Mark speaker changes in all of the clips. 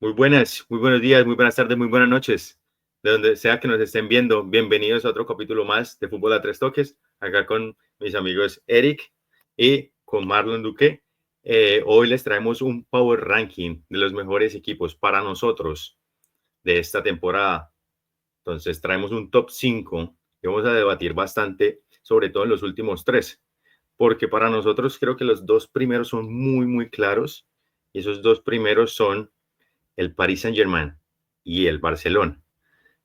Speaker 1: Muy buenas, muy buenos días, muy buenas tardes, muy buenas noches. De donde sea que nos estén viendo, bienvenidos a otro capítulo más de Fútbol a Tres Toques, acá con mis amigos Eric y con Marlon Duque. Hoy les traemos un Power Ranking de los mejores equipos para nosotros de esta temporada. Entonces traemos un top 5 y vamos a debatir bastante, sobre todo en los últimos tres, porque para nosotros creo que los dos primeros son muy claros y esos dos primeros son el Paris Saint-Germain y el Barcelona.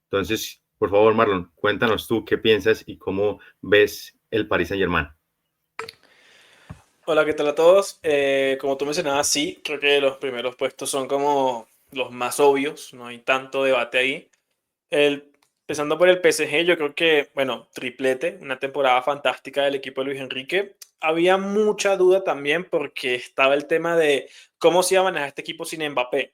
Speaker 1: Entonces, por favor, Marlon, cuéntanos tú qué piensas y cómo ves el Paris Saint-Germain.
Speaker 2: Hola, ¿qué tal a todos? Como tú mencionabas, sí, creo que los primeros puestos son como los más obvios, no hay tanto debate ahí. Empezando por el PSG, yo creo que, bueno, triplete, una temporada fantástica del equipo de Luis Enrique. Había mucha duda también porque estaba el tema de cómo se iba a manejar este equipo sin Mbappé.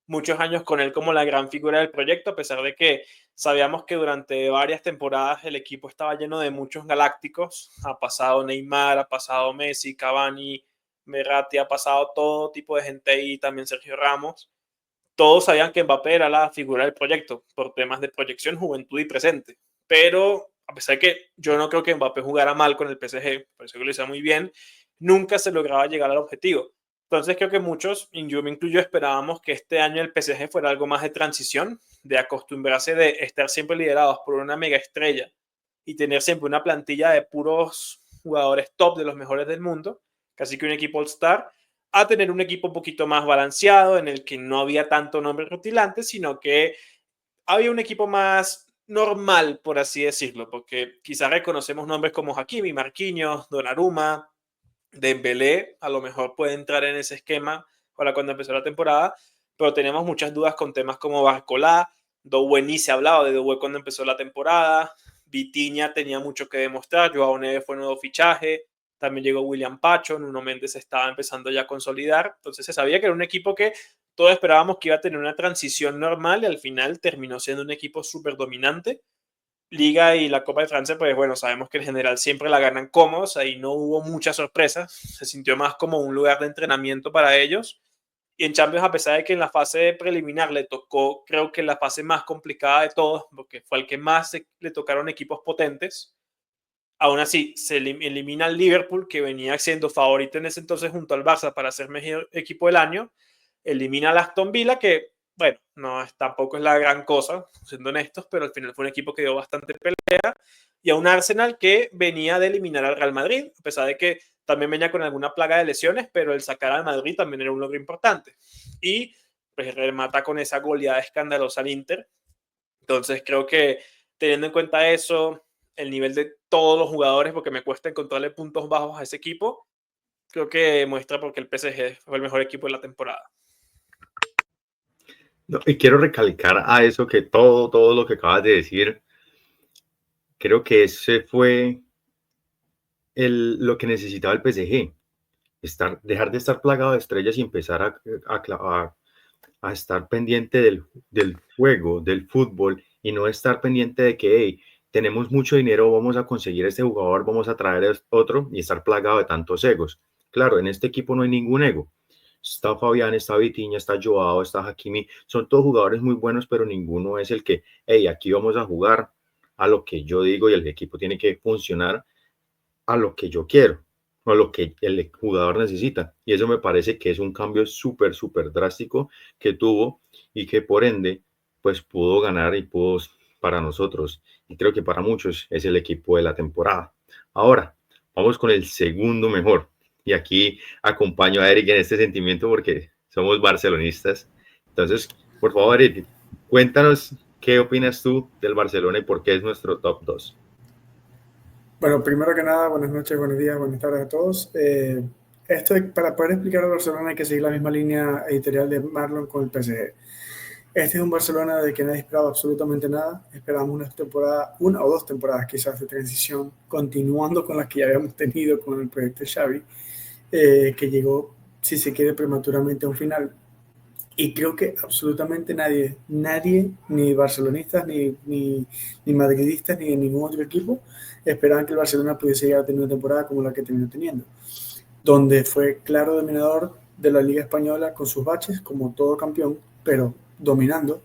Speaker 2: Muchos años con él como la gran figura del proyecto, a pesar de que sabíamos que durante varias temporadas el equipo estaba lleno de muchos galácticos. Ha pasado Neymar, ha pasado Messi, Cavani, Verratti, ha pasado todo tipo de gente ahí, también Sergio Ramos. Todos sabían que Mbappé era la figura del proyecto por temas de proyección, juventud y presente. Pero a pesar de que yo no creo que Mbappé jugara mal con el PSG, parece que lo hizo muy bien, nunca se lograba llegar al objetivo. Entonces creo que muchos, y yo me incluyo, esperábamos que este año el PSG fuera algo más de transición, de acostumbrarse de estar siempre liderados por una mega estrella y tener siempre una plantilla de puros jugadores top de los mejores del mundo, casi que un equipo All-Star, a tener un equipo un poquito más balanceado en el que no había tanto nombre rutilante, sino que había un equipo más normal, por así decirlo, porque quizás reconocemos nombres como Hakimi, Marquinhos, Donnarumma, Dembélé, a lo mejor puede entrar en ese esquema para cuando empezó la temporada, pero tenemos muchas dudas con temas como Barcolá, Doué ni se hablaba de Doué cuando empezó la temporada, Vitinha tenía mucho que demostrar, Joao Neves fue nuevo fichaje, también llegó William Pacho, Nuno Méndez estaba empezando ya a consolidar, entonces se sabía que era un equipo que todos esperábamos que iba a tener una transición normal y al final terminó siendo un equipo súper dominante. Liga y la Copa de Francia, pues bueno, sabemos que en general siempre la ganan cómodos, ahí no hubo muchas sorpresas, se sintió más como un lugar de entrenamiento para ellos. Y en Champions, a pesar de que en la fase preliminar le tocó, creo que la fase más complicada de todos, porque fue el que más le tocaron equipos potentes, aún así se elimina al Liverpool, que venía siendo favorito en ese entonces junto al Barça para ser mejor equipo del año, elimina al Aston Villa, que bueno, no tampoco es la gran cosa, siendo honestos, pero al final fue un equipo que dio bastante pelea, y a un Arsenal que venía de eliminar al Real Madrid, a pesar de que también venía con alguna plaga de lesiones, pero el sacar al Madrid también era un logro importante. Y pues remata con esa goleada escandalosa al Inter. Entonces creo que teniendo en cuenta eso, el nivel de todos los jugadores, porque me cuesta encontrarle puntos bajos a ese equipo, creo que muestra por qué el PSG fue el mejor equipo de la temporada.
Speaker 1: No, y quiero recalcar a eso que todo lo que acabas de decir, creo que ese fue lo que necesitaba el PSG. Dejar de estar plagado de estrellas y empezar a estar pendiente del juego, del fútbol y no estar pendiente de que hey, tenemos mucho dinero, vamos a conseguir este jugador, vamos a traer otro y estar plagado de tantos egos. Claro, en este equipo no hay ningún ego. Está Fabián, está Vitinha, está Joao, está Hakimi, son todos jugadores muy buenos, pero ninguno es el que, hey, aquí vamos a jugar a lo que yo digo y el equipo tiene que funcionar a lo que yo quiero, a lo que el jugador necesita. Y eso me parece que es un cambio súper drástico que tuvo y que por ende, pues pudo ganar y pudo para nosotros. Y creo que para muchos es el equipo de la temporada. Ahora, vamos con el segundo mejor. Y aquí acompaño a Eric en este sentimiento porque somos barcelonistas. Entonces, por favor, Eric, cuéntanos qué opinas tú del Barcelona y por qué es nuestro top 2.
Speaker 3: Bueno, primero que nada, buenas noches, buenos días, buenas tardes a todos. Para poder explicar a Barcelona hay que seguir la misma línea editorial de Marlon con el PSG. Este es un Barcelona de que nadie esperaba absolutamente nada. Esperábamos una o dos temporadas quizás de transición, continuando con las que ya habíamos tenido con el proyecto Xavi, que llegó, si se quiere, prematuramente a un final. Y creo que absolutamente nadie, ni barcelonistas, ni madridistas, ni de ningún otro equipo, esperaban que el Barcelona pudiese llegar a tener una temporada como la que terminó teniendo, donde fue claro dominador de la Liga Española con sus baches, como todo campeón, pero dominando,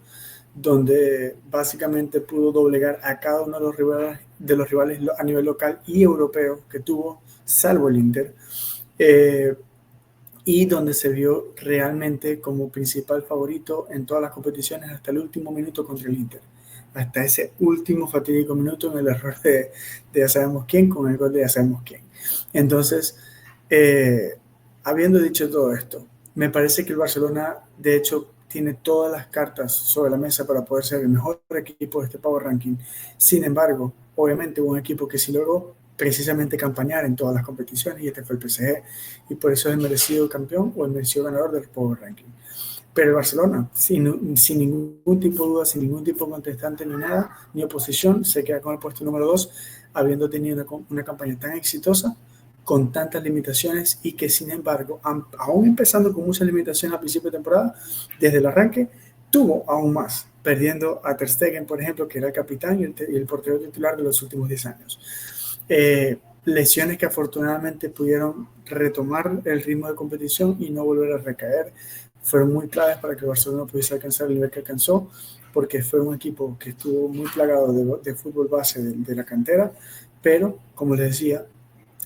Speaker 3: donde básicamente pudo doblegar a cada uno de los rivales a nivel local y europeo que tuvo, salvo el Inter, y donde se vio realmente como principal favorito en todas las competiciones hasta el último minuto contra el Inter. Hasta ese último fatídico minuto en el error de ya sabemos quién, con el gol de ya sabemos quién. Entonces, habiendo dicho todo esto, me parece que el Barcelona, de hecho, tiene todas las cartas sobre la mesa para poder ser el mejor equipo de este Power Ranking. Sin embargo, obviamente hubo un equipo que sí logró precisamente campañar en todas las competiciones, y este fue el PSG, y por eso es el merecido campeón o el merecido ganador del Power Ranking. Pero el Barcelona, sin ningún tipo de duda, sin ningún tipo de contestante ni nada, ni oposición, se queda con el puesto número 2, habiendo tenido una campaña tan exitosa, con tantas limitaciones, y que sin embargo, aún empezando con muchas limitaciones a principio de temporada, desde el arranque tuvo aún más, perdiendo a Ter Stegen, por ejemplo, que era el capitán y el portero titular de los últimos 10 años. Lesiones que afortunadamente pudieron retomar el ritmo de competición y no volver a recaer, fueron muy claves para que el Barcelona pudiese alcanzar el nivel que alcanzó, porque fue un equipo que estuvo muy plagado de fútbol base de la cantera, pero como les decía,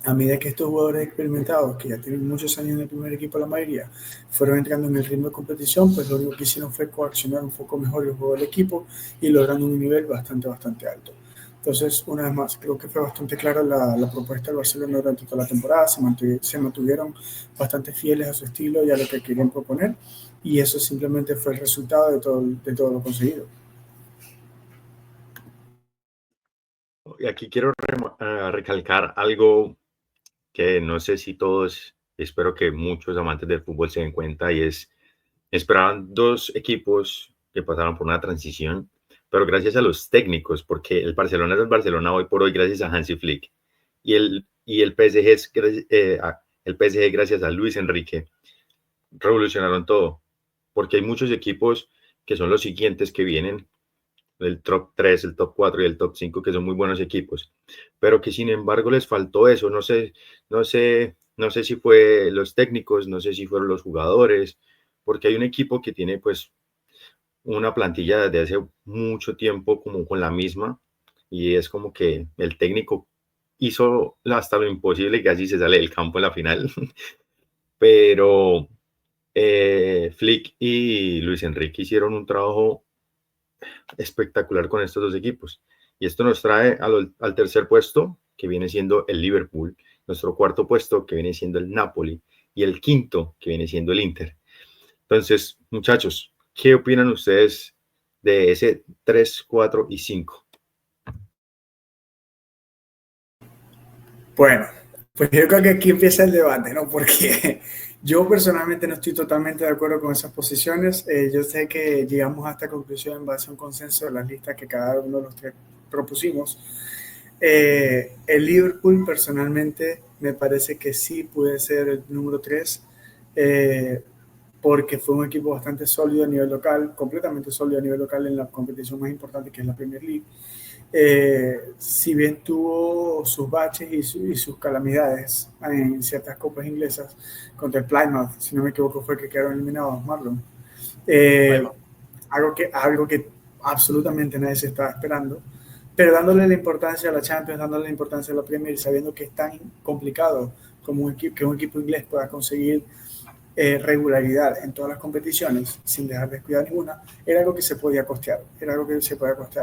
Speaker 3: a medida que estos jugadores experimentados, que ya tienen muchos años en el primer equipo, la mayoría, fueron entrando en el ritmo de competición, pues lo único que hicieron fue coaccionar un poco mejor el juego del equipo y logrando un nivel bastante alto. Entonces, una vez más, creo que fue bastante clara la propuesta del Barcelona durante toda la temporada. Se mantuvieron bastante fieles a su estilo y a lo que querían proponer, y eso simplemente fue el resultado de todo lo conseguido.
Speaker 1: Y aquí quiero recalcar algo que no sé si todos, espero que muchos amantes del fútbol se den cuenta, y es, esperaban dos equipos que pasaran por una transición, pero gracias a los técnicos, porque el Barcelona es el Barcelona hoy por hoy gracias a Hansi Flick, y el PSG es el PSG gracias a Luis Enrique, revolucionaron todo, porque hay muchos equipos que son los siguientes que vienen, el top 3, el top 4 y el top 5, que son muy buenos equipos, pero que sin embargo les faltó eso. No sé si fue los técnicos, no sé si fueron los jugadores, porque hay un equipo que tiene pues una plantilla desde hace mucho tiempo como con la misma, y es como que el técnico hizo hasta lo imposible y casi se sale del campo en la final, pero Flick y Luis Enrique hicieron un trabajo espectacular con estos dos equipos. Y esto nos trae al tercer puesto, que viene siendo el Liverpool, nuestro cuarto puesto, que viene siendo el Napoli, y el quinto, que viene siendo el Inter. Entonces, muchachos, ¿qué opinan ustedes de ese 3, 4 y 5?
Speaker 3: Bueno, pues yo creo que aquí empieza el debate, ¿no? Porque yo personalmente no estoy totalmente de acuerdo con esas posiciones. Yo sé que llegamos a esta conclusión en base a un consenso de las listas que cada uno de los tres propusimos. El Liverpool personalmente me parece que sí puede ser el número 3, porque fue un equipo bastante sólido a nivel local, completamente sólido a nivel local en la competición más importante, que es la Premier League. Si bien tuvo sus baches y sus calamidades en ciertas copas inglesas, contra el Plymouth, si no me equivoco, fue que quedaron eliminados, Marlon. Algo que absolutamente nadie se estaba esperando, pero dándole la importancia a la Champions, dándole la importancia a la Premier, sabiendo que es tan complicado como que un equipo inglés pueda conseguir regularidad en todas las competiciones sin dejar de cuidar ninguna, era algo que se podía costear,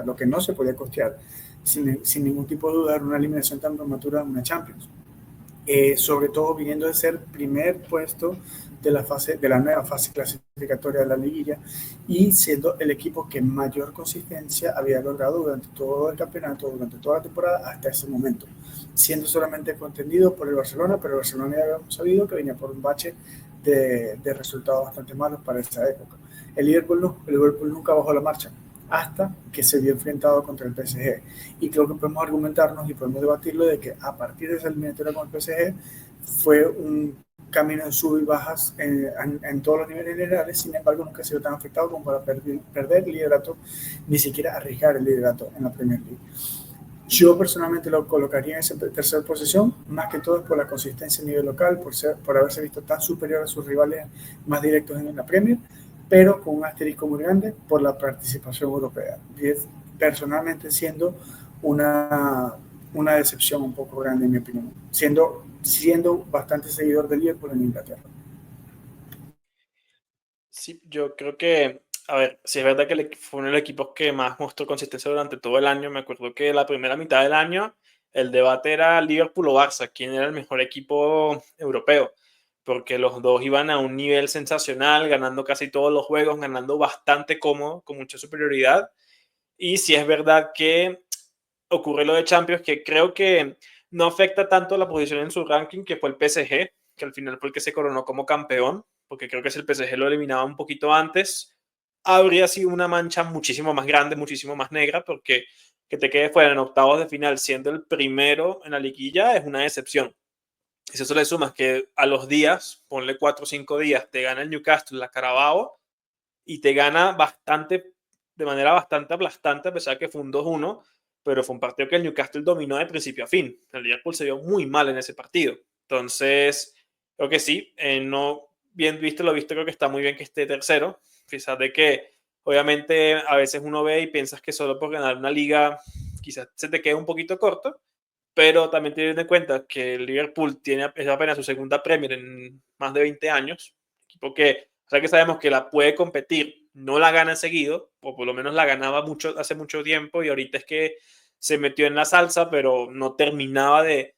Speaker 3: Lo que no se podía costear sin ningún tipo de duda era una eliminación tan prematura en una Champions, sobre todo viniendo de ser primer puesto de la nueva fase clasificatoria de la liguilla, y siendo el equipo que mayor consistencia había logrado durante todo el campeonato, durante toda la temporada hasta ese momento, siendo solamente contendido por el Barcelona, pero el Barcelona ya habíamos sabido que venía por un bache de resultados bastante malos para esa época. El Liverpool nunca bajó la marcha hasta que se vio enfrentado contra el PSG, y creo que podemos argumentarnos y podemos debatirlo de que a partir de esa eliminatoria con el PSG fue un camino de sub y bajas en todos los niveles generales. Sin embargo, nunca ha sido tan afectado como para perder el liderato, ni siquiera arriesgar el liderato en la Premier League. Yo personalmente lo colocaría en esa tercera posición, más que todo por la consistencia a nivel local, por haberse visto tan superior a sus rivales más directos en la Premier, pero con un asterisco muy grande por la participación europea. Y es personalmente siendo una decepción un poco grande en mi opinión, siendo bastante seguidor del Liverpool en Inglaterra.
Speaker 2: Sí, yo creo que, a ver, si es verdad que fue uno de los equipos que más mostró consistencia durante todo el año. Me acuerdo que la primera mitad del año el debate era Liverpool o Barça, quién era el mejor equipo europeo, porque los dos iban a un nivel sensacional, ganando casi todos los juegos, ganando bastante cómodo, con mucha superioridad. Y si es verdad que ocurre lo de Champions, que creo que no afecta tanto la posición en su ranking, que fue el PSG, que al final fue el que se coronó como campeón, porque creo que si el PSG lo eliminaba un poquito antes, habría sido una mancha muchísimo más grande, muchísimo más negra, porque que te quede fuera en octavos de final siendo el primero en la liguilla es una decepción. Y si eso le sumas que a los días, ponle 4 o 5 días, te gana el Newcastle, la Carabao, y te gana bastante, de manera bastante aplastante, a pesar de que fue un 2-1, pero fue un partido que el Newcastle dominó de principio a fin. El Liverpool se vio muy mal en ese partido. Entonces, creo que sí, no bien visto lo visto, creo que está muy bien que esté tercero. Fíjate que obviamente a veces uno ve y piensas que solo por ganar una liga quizás se te quede un poquito corto, pero también teniendo en cuenta que el Liverpool es apenas su segunda Premier en más de 20 años, equipo que, o sea que sabemos que la puede competir, no la gana seguido, o por lo menos la ganaba hace mucho tiempo, y ahorita es que se metió en la salsa, pero no terminaba de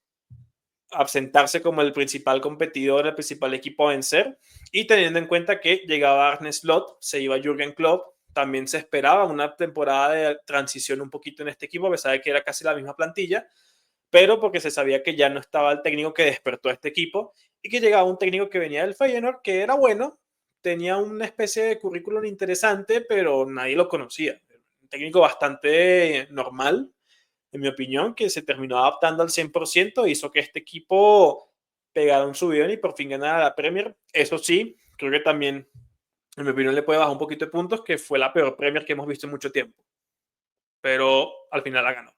Speaker 2: absentarse como el principal competidor, el principal equipo a vencer. Y teniendo en cuenta que llegaba Arne Slot, se iba Jürgen Klopp, también se esperaba una temporada de transición un poquito en este equipo, a pesar de que era casi la misma plantilla, pero porque se sabía que ya no estaba el técnico que despertó a este equipo y que llegaba un técnico que venía del Feyenoord, que era bueno, tenía una especie de currículum interesante, pero nadie lo conocía. Un técnico bastante normal, en mi opinión, que se terminó adaptando al 100%, hizo que este equipo pegara un subidón y por fin ganara la Premier. Eso sí, creo que también, en mi opinión, le puede bajar un poquito de puntos, que fue la peor Premier que hemos visto en mucho tiempo. Pero al final la ganó.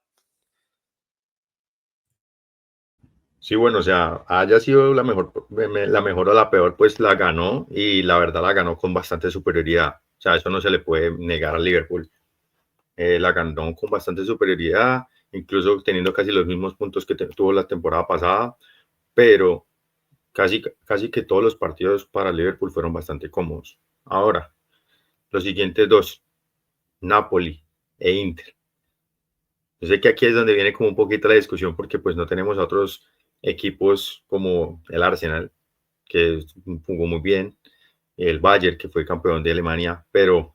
Speaker 1: Sí, bueno, o sea, haya sido la mejor o la peor, pues la ganó y la verdad la ganó con bastante superioridad. O sea, eso no se le puede negar al Liverpool. La ganó con bastante superioridad, incluso teniendo casi los mismos puntos que tuvo la temporada pasada, pero casi que todos los partidos para Liverpool fueron bastante cómodos. Ahora, los siguientes dos, Napoli e Inter. Yo sé que aquí es donde viene como un poquito la discusión porque pues no tenemos a otros equipos como el Arsenal, que jugó muy bien, el Bayern, que fue campeón de Alemania, pero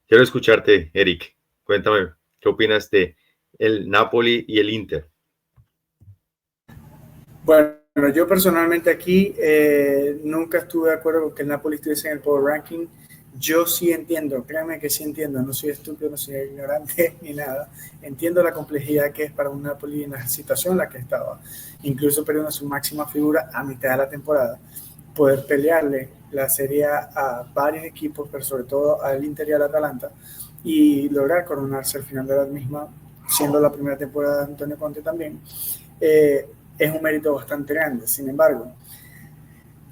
Speaker 1: quiero escucharte, Eric. Cuéntame, ¿qué opinas de el Napoli y el Inter?
Speaker 3: Bueno, yo personalmente aquí nunca estuve de acuerdo con que el Napoli estuviese en el Power Ranking. Yo sí entiendo, créanme que sí entiendo, no soy estúpido, no soy ignorante ni nada. Entiendo la complejidad que es para un Napoli en la situación en la que estaba, incluso perdiendo su máxima figura a mitad de la temporada. Poder pelearle la Serie a varios equipos, pero sobre todo al Inter y al Atalanta, y lograr coronarse al final de la misma, siendo la primera temporada de Antonio Conte también. Es un mérito bastante grande. Sin embargo,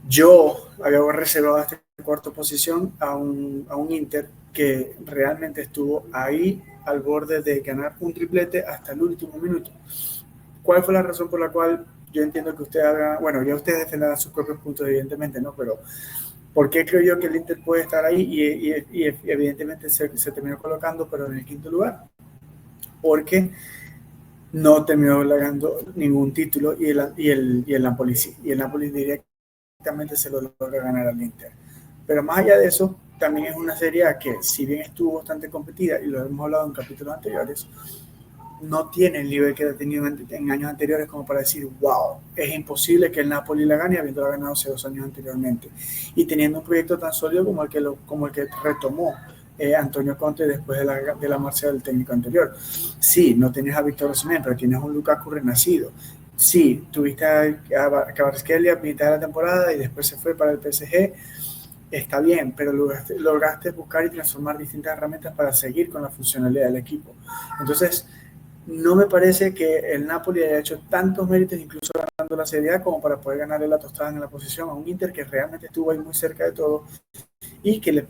Speaker 3: yo había reservado esta cuarta posición a un Inter que realmente estuvo ahí al borde de ganar un triplete hasta el último minuto. ¿Cuál fue la razón por la cual yo entiendo que usted haga, bueno, ya ustedes defenderán sus propios puntos, evidentemente, ¿no? Pero ¿por qué creo yo que el Inter puede estar ahí y evidentemente se terminó colocando, pero en el quinto lugar? Porque no terminó ganando ningún título y el Napoli directamente se lo logra ganar al Inter. Pero más allá de eso, también es una serie que, si bien estuvo bastante competida, y lo hemos hablado en capítulos anteriores, no tiene el nivel que ha tenido en años anteriores como para decir, wow, es imposible que el Napoli la gane habiéndola ganado hace 2 años anteriormente. Y teniendo un proyecto tan sólido como el que retomó Antonio Conte después de la marcha del técnico anterior. Sí, no tienes a Víctor Osimhen, pero tienes un Lukaku renacido. Sí, tuviste a Kvaratskhelia a mitad de la temporada y después se fue para el PSG. Está bien, pero lograste buscar y transformar distintas herramientas para seguir con la funcionalidad del equipo. Entonces, no me parece que el Napoli haya hecho tantos méritos, incluso ganando la Serie A, como para poder ganarle la tostada en la posición a un Inter que realmente estuvo ahí muy cerca de todo y que le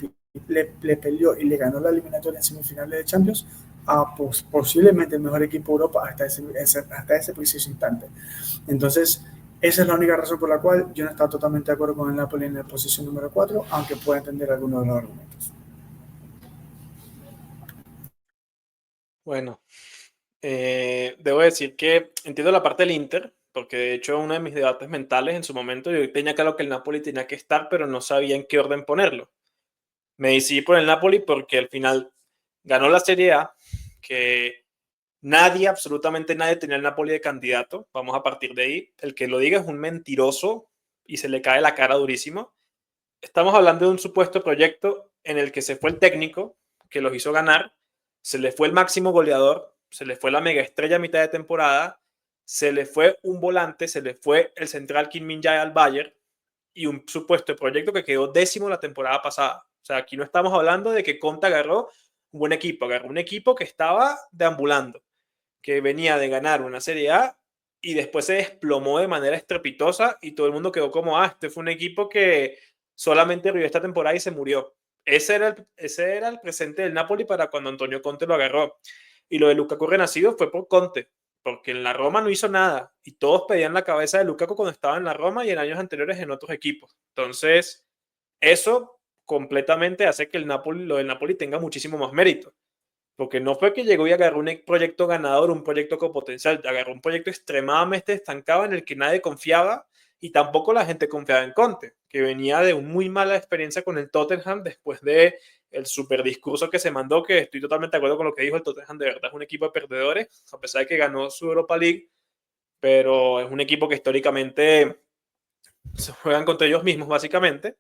Speaker 3: le peleó y le ganó la eliminatoria en semifinales de Champions a posiblemente el mejor equipo de Europa hasta ese preciso instante. Entonces, esa es la única razón por la cual yo no estaba totalmente de acuerdo con el Napoli en la posición número 4, aunque pueda entender algunos de los argumentos.
Speaker 2: Bueno, debo decir que entiendo la parte del Inter, porque de hecho uno de mis debates mentales en su momento yo tenía claro que el Napoli tenía que estar, pero no sabía en qué orden ponerlo. Me decidí por el Napoli porque al final ganó la Serie A, que nadie, absolutamente nadie tenía el Napoli de candidato. Vamos a partir de ahí. El que lo diga es un mentiroso y se le cae la cara durísimo. Estamos hablando de un supuesto proyecto en el que se fue el técnico que los hizo ganar, se le fue el máximo goleador, se le fue la mega estrella a mitad de temporada, se le fue un volante, se le fue el central Kim Min-jae al Bayern y un supuesto proyecto que quedó décimo la temporada pasada. O sea, aquí no estamos hablando de que Conte agarró un buen equipo, agarró un equipo que estaba deambulando, que venía de ganar una Serie A y después se desplomó de manera estrepitosa y todo el mundo quedó como, este fue un equipo que solamente vivió esta temporada y se murió. Ese era el presente del Napoli para cuando Antonio Conte lo agarró. Y lo de Lukaku renacido fue por Conte, porque en la Roma no hizo nada y todos pedían la cabeza de Lukaku cuando estaba en la Roma y en años anteriores en otros equipos. Entonces, eso completamente hace que lo del Napoli tenga muchísimo más mérito. Porque no fue que llegó y agarró un proyecto ganador, un proyecto con potencial, agarró un proyecto extremadamente estancado en el que nadie confiaba y tampoco la gente confiaba en Conte, que venía de una muy mala experiencia con el Tottenham después de el super discurso que se mandó, que estoy totalmente de acuerdo con lo que dijo el Tottenham, de verdad es un equipo de perdedores, a pesar de que ganó su Europa League, pero es un equipo que históricamente se juegan contra ellos mismos básicamente,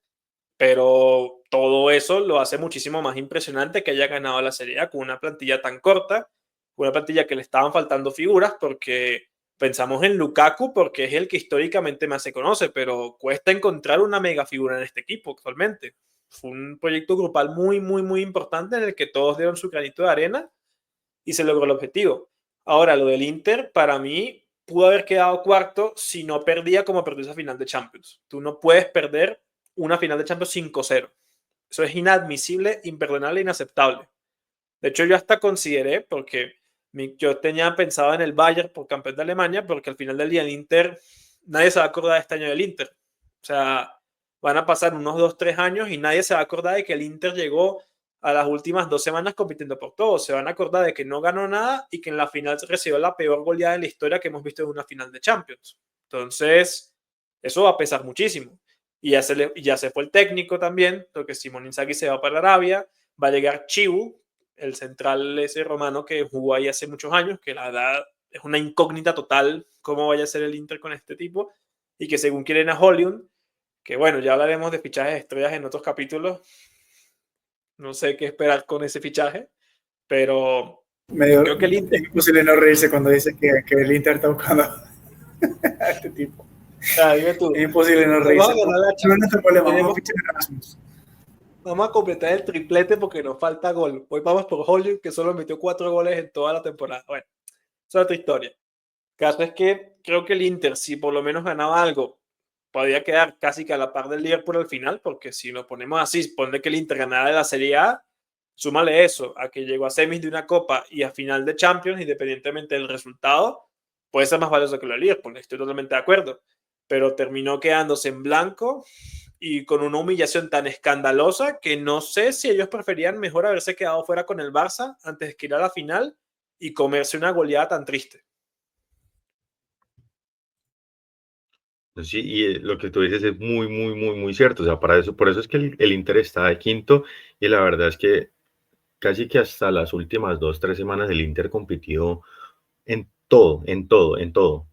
Speaker 2: pero todo eso lo hace muchísimo más impresionante que haya ganado la Serie A con una plantilla tan corta, una plantilla que le estaban faltando figuras, porque pensamos en Lukaku porque es el que históricamente más se conoce, pero cuesta encontrar una mega figura en este equipo actualmente. Fue un proyecto grupal muy, muy, muy importante en el que todos dieron su granito de arena y se logró el objetivo. Ahora, lo del Inter, para mí, pudo haber quedado cuarto si no perdía como perdió esa final de Champions. Tú no puedes perder una final de Champions 5-0. Eso es inadmisible, imperdonable, inaceptable. De hecho, yo hasta consideré, porque yo tenía pensado en el Bayern por campeón de Alemania, porque al final del día el Inter, nadie se va a acordar de este año del Inter. O sea, van a pasar unos 2-3 años y nadie se va a acordar de que el Inter llegó a las últimas 2 semanas compitiendo por todo. Se van a acordar de que no ganó nada y que en la final recibió la peor goleada de la historia que hemos visto en una final de Champions. Entonces, eso va a pesar muchísimo. Y ya se fue el técnico también, porque Simón Inzaghi se va para Arabia, va a llegar Chiu, el central ese romano que jugó ahí hace muchos años, que la verdad es una incógnita total cómo vaya a ser el Inter con este tipo, y que según quieren a Hollywood, que bueno, ya hablaremos de fichajes de estrellas en otros capítulos, no sé qué esperar con ese fichaje, pero creo que el Inter...
Speaker 3: Es imposible no reírse cuando dice que el Inter está buscando a este tipo.
Speaker 2: Dime tú.
Speaker 3: Es imposible no reírse. No es nuestro problema, vamos a fichar a Erasmus.
Speaker 2: Vamos a completar el triplete porque nos falta gol. Hoy vamos por Hollywood, que solo metió 4 goles en toda la temporada. Bueno, esa es otra historia. El caso es que creo que el Inter, si por lo menos ganaba algo, podría quedar casi que a la par del Liverpool al final, porque si lo ponemos así, ponle que el Inter ganara de la Serie A, súmale eso, a que llegó a semis de una Copa y a final de Champions, independientemente del resultado, puede ser más valioso que lo del Liverpool, estoy totalmente de acuerdo. Pero terminó quedándose en blanco y con una humillación tan escandalosa que no sé si ellos preferían mejor haberse quedado fuera con el Barça antes de que ir a la final y comerse una goleada tan triste.
Speaker 1: Sí, y lo que tú dices es muy, muy, muy, muy cierto. O sea, por eso es que el Inter está de quinto y la verdad es que casi que hasta las últimas 2, 3 semanas el Inter compitió en todo, en todo, en todo.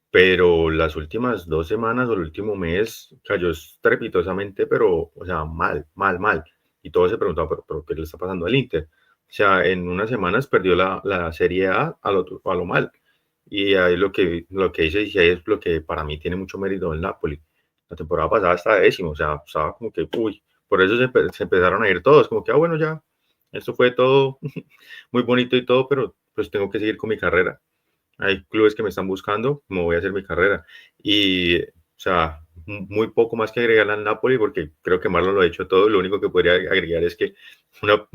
Speaker 1: Pero las últimas 2 semanas o el último mes cayó estrepitosamente, pero, o sea, mal, mal, mal. Y todos se preguntaban, ¿pero qué le está pasando al Inter? O sea, en unas semanas perdió la Serie A a lo mal. Y ahí lo que dice y ahí es lo que para mí tiene mucho mérito el Napoli. La temporada pasada estaba décimo, o sea, estaba como que, uy, por eso se empezaron a ir todos, como que, bueno, ya, esto fue todo muy bonito y todo, pero pues tengo que seguir con mi carrera. Hay clubes que me están buscando, como voy a hacer mi carrera. Y O sea, muy poco más que agregar al Napoli, porque creo que Marlon lo ha hecho todo. Lo único que podría agregar es que una,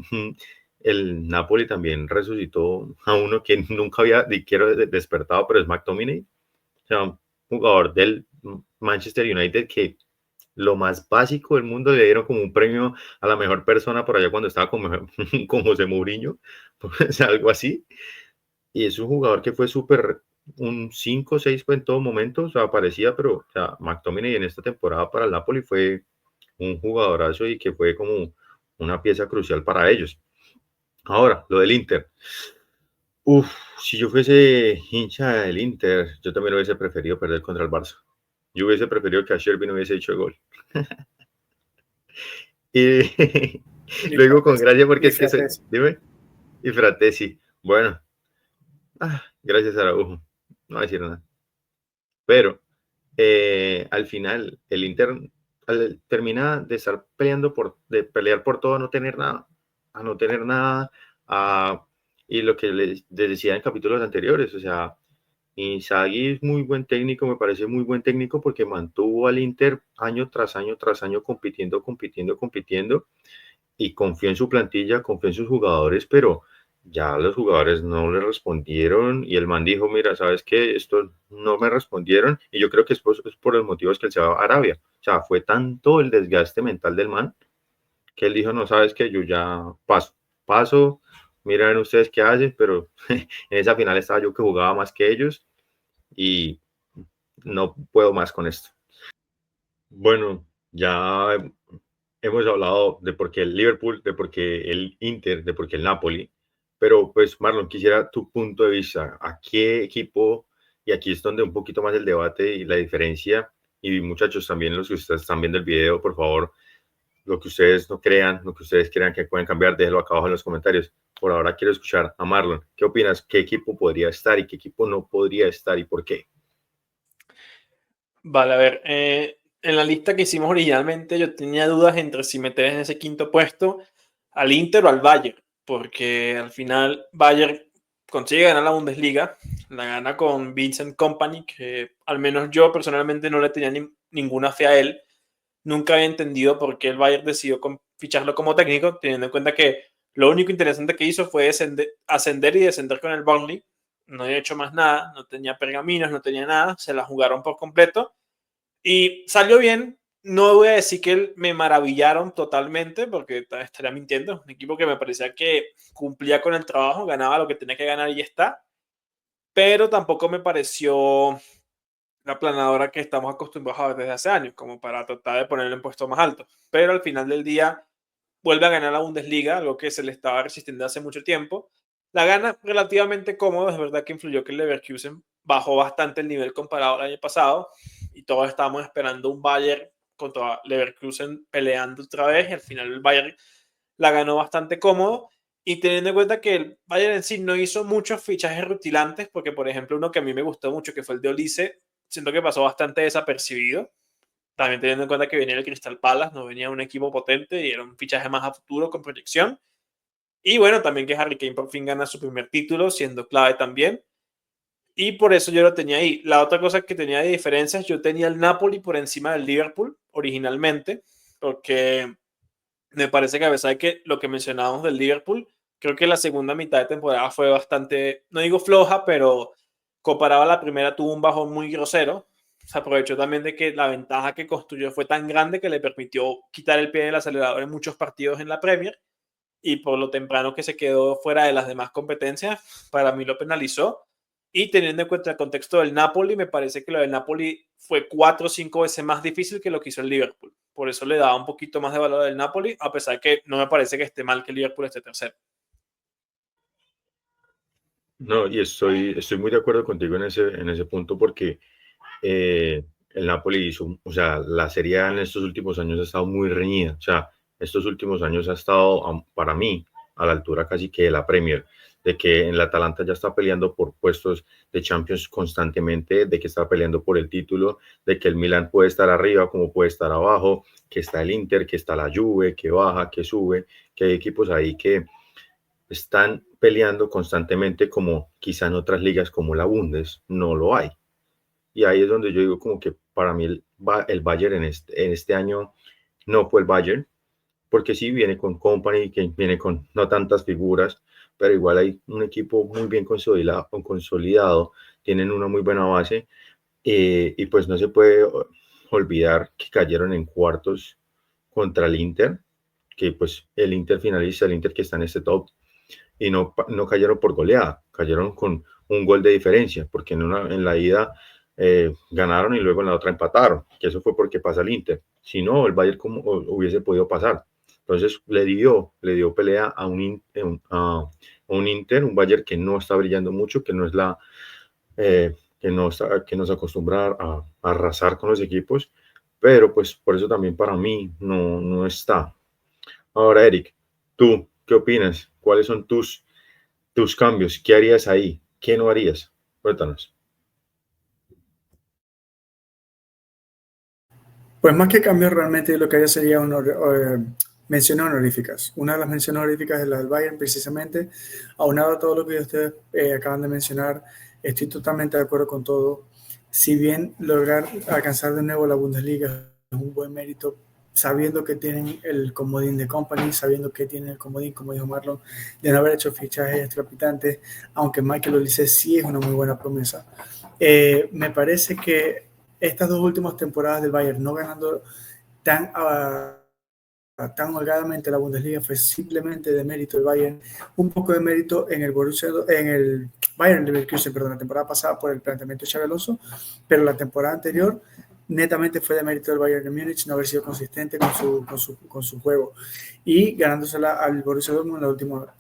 Speaker 1: el Napoli también resucitó a uno que nunca había ni quiero despertado, pero es McTominay. O sea, un jugador del Manchester United que lo más básico del mundo le dieron como un premio a la mejor persona por allá cuando estaba con José Mourinho, pues, algo así. Y es un jugador que fue súper un 5 o 6 en todo momento, o sea, aparecía, pero o sea, McTominay en esta temporada para el Napoli fue un jugadorazo y que fue como una pieza crucial para ellos. Ahora, lo del Inter. Uf, si yo fuese hincha del Inter, yo también hubiese preferido perder contra el Barça. Yo hubiese preferido que a Sherby no hubiese hecho el gol. Y luego con gracia porque es que soy, dime, y Fratesi. Bueno, gracias Araujo. No voy a decir nada. Pero al final el Inter termina de estar peleando de pelear por todo a no tener nada, a no tener nada, y lo que les decía en capítulos anteriores, o sea, Inzaghi es muy buen técnico, me parece muy buen técnico porque mantuvo al Inter año tras año tras año compitiendo y confió en su plantilla, confió en sus jugadores, pero ya los jugadores no le respondieron y el man dijo, mira, ¿sabes qué? Esto no me respondieron y yo creo que es por los motivos que él se va a Arabia. O sea, fue tanto el desgaste mental del man que él dijo, no, ¿sabes qué? Yo ya paso, miren ustedes qué hacen, pero en esa final estaba yo que jugaba más que ellos y no puedo más con esto. Bueno, ya hemos hablado de por qué el Liverpool, de por qué el Inter, de por qué el Napoli, pero pues Marlon, quisiera tu punto de vista, ¿a qué equipo? Y aquí es donde un poquito más el debate y la diferencia, y muchachos también los que ustedes están viendo el video, por favor, lo que ustedes no crean, lo que ustedes crean que pueden cambiar, déjenlo acá abajo en los comentarios. Por ahora quiero escuchar a Marlon, ¿qué opinas? ¿Qué equipo podría estar y qué equipo no podría estar y por qué?
Speaker 2: Vale, a ver, en la lista que hicimos originalmente yo tenía dudas entre si meter en ese quinto puesto al Inter o al Bayern, porque al final Bayern consigue ganar la Bundesliga, la gana con Vincent Kompany, que al menos yo personalmente no le tenía ninguna fe a él, nunca había entendido por qué el Bayern decidió ficharlo como técnico, teniendo en cuenta que lo único interesante que hizo fue ascender y descender con el Burnley, no había hecho más nada, no tenía pergaminos, no tenía nada, se la jugaron por completo y salió bien. No voy a decir que me maravillaron totalmente porque estaría mintiendo. Un equipo que me parecía que cumplía con el trabajo, ganaba lo que tenía que ganar y ya está. Pero tampoco me pareció la planadora que estamos acostumbrados a ver desde hace años, como para tratar de ponerle en puesto más alto. Pero al final del día vuelve a ganar la Bundesliga, algo que se le estaba resistiendo hace mucho tiempo. La gana relativamente cómodo, es verdad que influyó que el Leverkusen bajó bastante el nivel comparado al año pasado y todos estábamos esperando un Bayern contra Leverkusen peleando otra vez y al final el Bayern la ganó bastante cómodo y teniendo en cuenta que el Bayern en sí no hizo muchos fichajes rutilantes, porque por ejemplo uno que a mí me gustó mucho que fue el de Olise, siento que pasó bastante desapercibido. También teniendo en cuenta que venía el Crystal Palace, no venía un equipo potente y era un fichaje más a futuro con proyección. Y bueno, también que Harry Kane por fin gana su primer título, siendo clave también. Y por eso yo lo tenía ahí. La otra cosa que tenía de diferencias, yo tenía el Napoli por encima del Liverpool originalmente, porque me parece que a pesar de que lo que mencionábamos del Liverpool, creo que la segunda mitad de temporada fue bastante, no digo floja, pero comparado a la primera tuvo un bajón muy grosero. Se aprovechó también de que la ventaja que construyó fue tan grande que le permitió quitar el pie del acelerador en muchos partidos en la Premier y por lo temprano que se quedó fuera de las demás competencias, para mí lo penalizó. Y teniendo en cuenta el contexto del Napoli, me parece que lo del Napoli fue 4 o 5 veces más difícil que lo que hizo el Liverpool. Por eso le daba un poquito más de valor al Napoli, a pesar que no me parece que esté mal que el Liverpool esté tercero.
Speaker 1: No, y estoy muy de acuerdo contigo en ese punto porque el Napoli hizo, o sea, la Serie A en estos últimos años ha estado muy reñida, o sea, estos últimos años ha estado, para mí, a la altura casi que de la Premier, de que en la Atalanta ya está peleando por puestos de Champions constantemente, de que está peleando por el título, de que el Milan puede estar arriba como puede estar abajo, que está el Inter, que está la Juve, que baja, que sube, que hay equipos ahí que están peleando constantemente como quizá en otras ligas como la Bundes no lo hay. Y ahí es donde yo digo como que para mí el el Bayern en este año no fue el Bayern, porque sí viene con Company, que viene con no tantas figuras, pero igual hay un equipo muy bien consolidado, tienen una muy buena base, y pues no se puede olvidar que cayeron en cuartos contra el Inter, que pues el Inter finalista, el Inter que está en este top, y no cayeron por goleada, cayeron con un gol de diferencia, porque en la ida ganaron y luego en la otra empataron, que eso fue porque pasa el Inter. Si no, el Bayern como hubiese podido pasar. Entonces le dio pelea a un Inter, un Bayern que no está brillando mucho, que no es que nos acostumbra a arrasar con los equipos, pero pues por eso también para mí no está. Ahora, Eric, ¿tú qué opinas? ¿Cuáles son tus cambios? ¿Qué harías ahí? ¿Qué no harías? Cuéntanos.
Speaker 3: Pues más que cambios, realmente lo que haría sería menciones honoríficas. Una de las menciones honoríficas es la del Bayern, precisamente. Aunado a todo lo que ustedes acaban de mencionar, estoy totalmente de acuerdo con todo. Si bien lograr alcanzar de nuevo la Bundesliga es un buen mérito, sabiendo que tienen el comodín de Company, sabiendo que tienen el comodín, como dijo Marlon, de no haber hecho fichajes extrapitantes, aunque Michael Olise sí es una muy buena promesa. Me parece que estas dos últimas temporadas del Bayern no ganando tan holgadamente la Bundesliga fue simplemente de mérito del Bayern, un poco de mérito en el Bayern Leverkusen, perdón, la temporada pasada por el planteamiento de Xabi Alonso, pero la temporada anterior netamente fue de mérito del Bayern de Múnich no haber sido consistente con su juego y ganándosela al Borussia Dortmund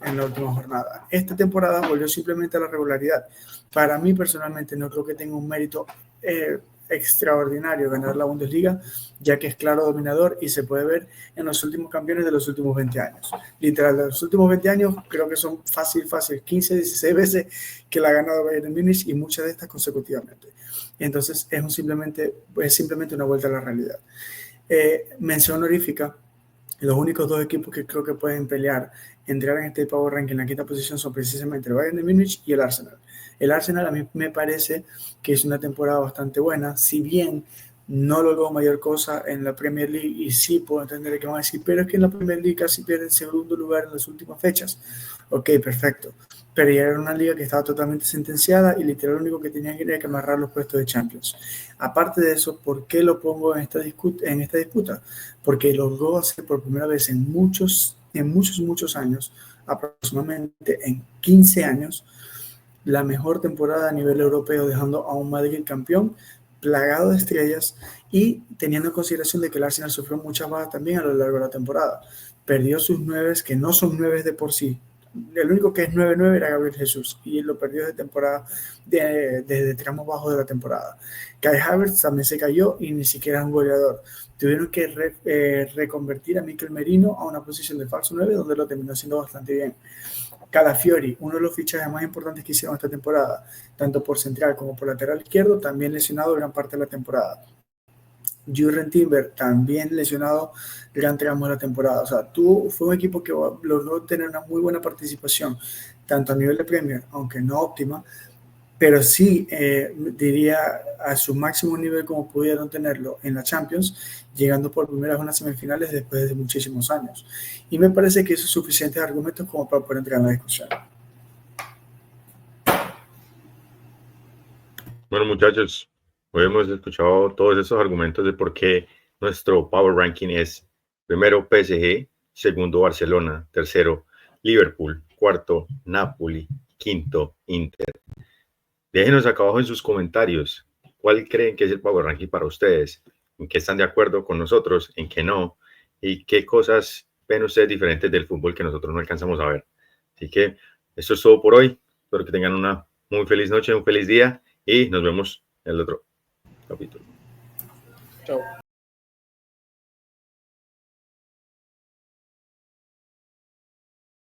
Speaker 3: en la última jornada. Esta temporada volvió simplemente a la regularidad. Para mí personalmente no creo que tenga un mérito extraordinario ganar la Bundesliga, ya que es claro dominador y se puede ver en los últimos campeones de los últimos 20 años. Literal, de los últimos 20 años creo que son fácil, 15, 16 veces que la ha ganado Bayern Múnich y muchas de estas consecutivamente. Entonces es simplemente una vuelta a la realidad. Mención honorífica, los únicos dos equipos que creo que pueden pelear, entrar en este Power Ranking en la quinta posición son precisamente el Bayern de Múnich y el Arsenal. El Arsenal a mí me parece que es una temporada bastante buena, si bien no logró mayor cosa en la Premier League, y sí puedo entender que van a decir, pero es que en la Premier League casi pierde el segundo lugar en las últimas fechas. Ok, perfecto. Pero ya era una liga que estaba totalmente sentenciada y literal lo único que tenían que era que amarrar los puestos de Champions. Aparte de eso, ¿por qué lo pongo en esta disputa? Porque logró hacer por primera vez en muchos años, aproximadamente en 15 años, la mejor temporada a nivel europeo, dejando a un Madrid campeón, plagado de estrellas y teniendo en consideración de que el Arsenal sufrió muchas bajas también a lo largo de la temporada. Perdió sus 9, que no son 9 de por sí. El único que es 9-9 era Gabriel Jesús y lo perdió de temporada desde tramos bajos de la temporada. Kai Havertz también se cayó y ni siquiera es un goleador. Tuvieron que reconvertir a Mikel Merino a una posición de falso 9, donde lo terminó haciendo bastante bien. Calafiori, uno de los fichajes más importantes que hicieron esta temporada, tanto por central como por lateral izquierdo, también lesionado gran parte de la temporada. Jurgen Timber, también lesionado gran tramo de la temporada. O sea, fue un equipo que logró tener una muy buena participación, tanto a nivel de Premier, aunque no óptima, pero sí diría a su máximo nivel como pudieron tenerlo en la Champions, llegando por primera vez a unas semifinales después de muchísimos años. Y me parece que esos son suficientes argumentos como para poder entrar en la discusión.
Speaker 1: Bueno, muchachos, hoy hemos escuchado todos esos argumentos de por qué nuestro Power Ranking es primero PSG, segundo Barcelona, tercero Liverpool, cuarto Napoli, quinto Inter. Déjenos acá abajo en sus comentarios cuál creen que es el Power Ranking para ustedes, en qué están de acuerdo con nosotros, en qué no, y qué cosas ven ustedes diferentes del fútbol que nosotros no alcanzamos a ver. Así que eso es todo por hoy. Espero que tengan una muy feliz noche, un feliz día y nos vemos en el otro.